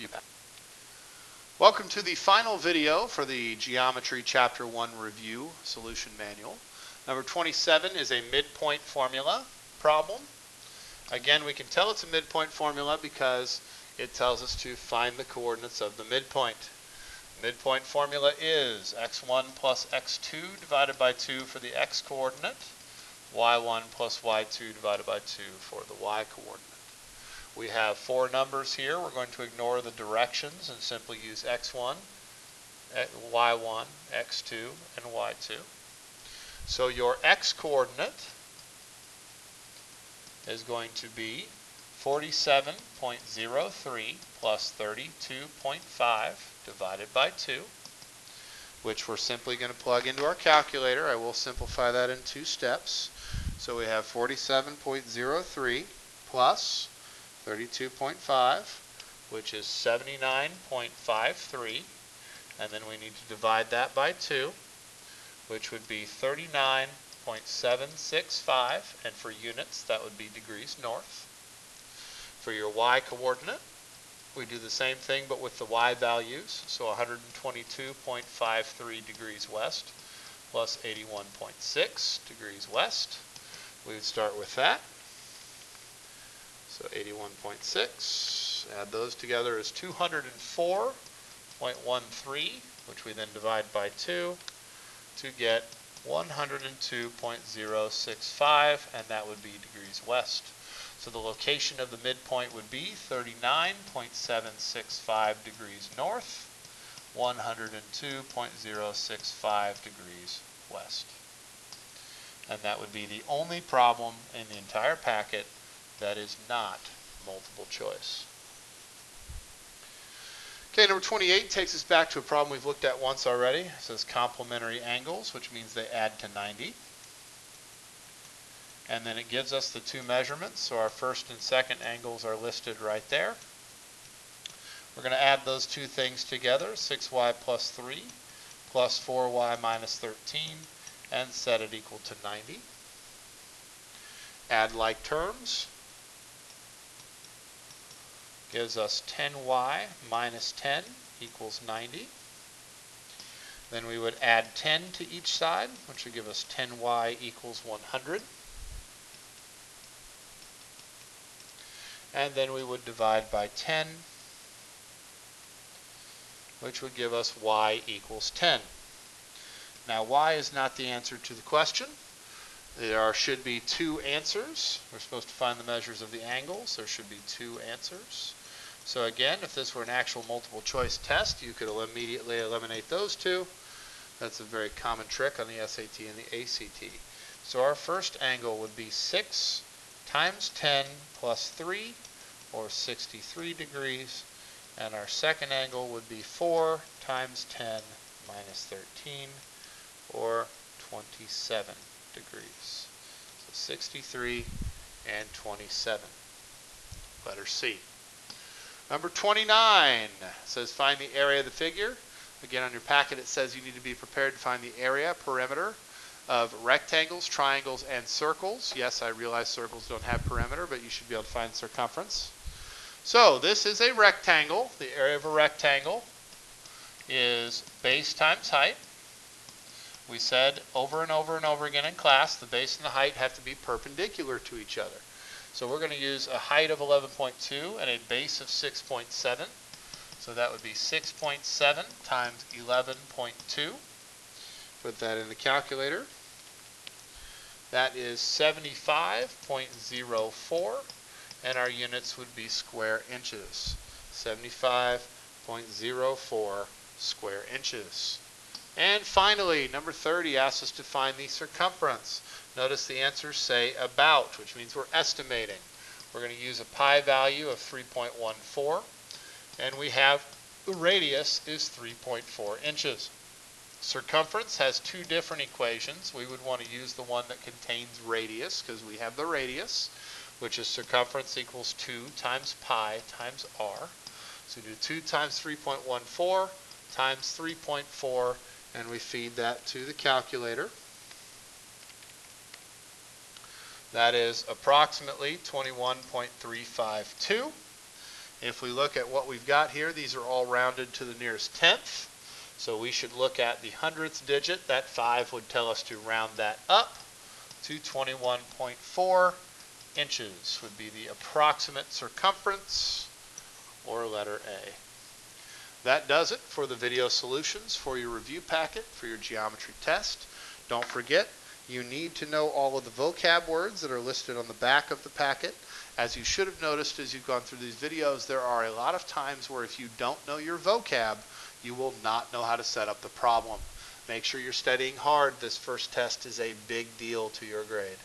review. Welcome to the final video for the Geometry Chapter 1 Review Solution Manual. Number 27 is a midpoint formula problem. Again, we can tell it's a midpoint formula because it tells us to find the coordinates of the midpoint. Midpoint formula is x1 plus x2 divided by 2 for the x coordinate, y1 plus y2 divided by 2 for the y coordinate. We have four numbers here. We're going to ignore the directions and simply use x1, y1, x2, and y2. So your x coordinate is going to be 47.03 plus 32.5 divided by 2, which we're simply going to plug into our calculator. I will simplify that in two steps. So we have 47.03 plus 32.5, which is 79.53, and then we need to divide that by 2, which would be 39.765, and for units that would be degrees north. For your y coordinate, we do the same thing but with the y values, so 122.53 degrees west plus 81.6 degrees west. We would start with that. So 81.6, add those together is 204.13, which we then divide by 2 to get 102.065, and that would be degrees west. So the location of the midpoint would be 39.765 degrees north, 102.065 degrees west. And that would be the only problem in the entire packet that is not multiple choice. Okay, number 28 takes us back to a problem we've looked at once already. It says complementary angles, which means they add to 90. And then it gives us the two measurements, so our first and second angles are listed right there. We're going to add those two things together, 6y plus 3 plus 4y minus 13, and set it equal to 90. Add like terms. Gives us 10y minus 10 equals 90. Then we would add 10 to each side, which would give us 10y equals 100. And then we would divide by 10, which would give us y equals 10. Now y is not the answer to the question. There should be two answers. We're supposed to find the measures of the angles. There should be two answers. So again, if this were an actual multiple choice test, you could immediately eliminate those two. That's a very common trick on the SAT and the ACT. So our first angle would be 6 times 10 plus 3, or 63 degrees. And our second angle would be 4 times 10 minus 13, or 27 degrees. So 63 and 27. Letter C. Number 29 says find the area of the figure. Again, on your packet it says you need to be prepared to find the area, perimeter of rectangles, triangles, and circles. Yes, I realize circles don't have perimeter, but you should be able to find circumference. So this is a rectangle. The area of a rectangle is base times height. We said over and over and over again in class, the base and the height have to be perpendicular to each other. So we're going to use a height of 11.2 and a base of 6.7. So that would be 6.7 times 11.2. Put that in the calculator. That is 75.04, and our units would be square inches. 75.04 square inches. And finally, number 30 asks us to find the circumference. Notice the answers say about, which means we're estimating. We're going to use a pi value of 3.14, and we have the radius is 3.4 inches. Circumference has two different equations. We would want to use the one that contains radius because we have the radius, which is circumference equals 2 times pi times r. So we do 2 times 3.14 times 3.4, and we feed that to the calculator. That is approximately 21.352. If we look at what we've got here, these are all rounded to the nearest tenth. So we should look at the hundredth digit. That 5 would tell us to round that up to 21.4 inches would be the approximate circumference, or letter A. That does it for the video solutions for your review packet for your geometry test. Don't forget, you need to know all of the vocab words that are listed on the back of the packet. As you should have noticed as you've gone through these videos, there are a lot of times where if you don't know your vocab, you will not know how to set up the problem. Make sure you're studying hard. This first test is a big deal to your grade.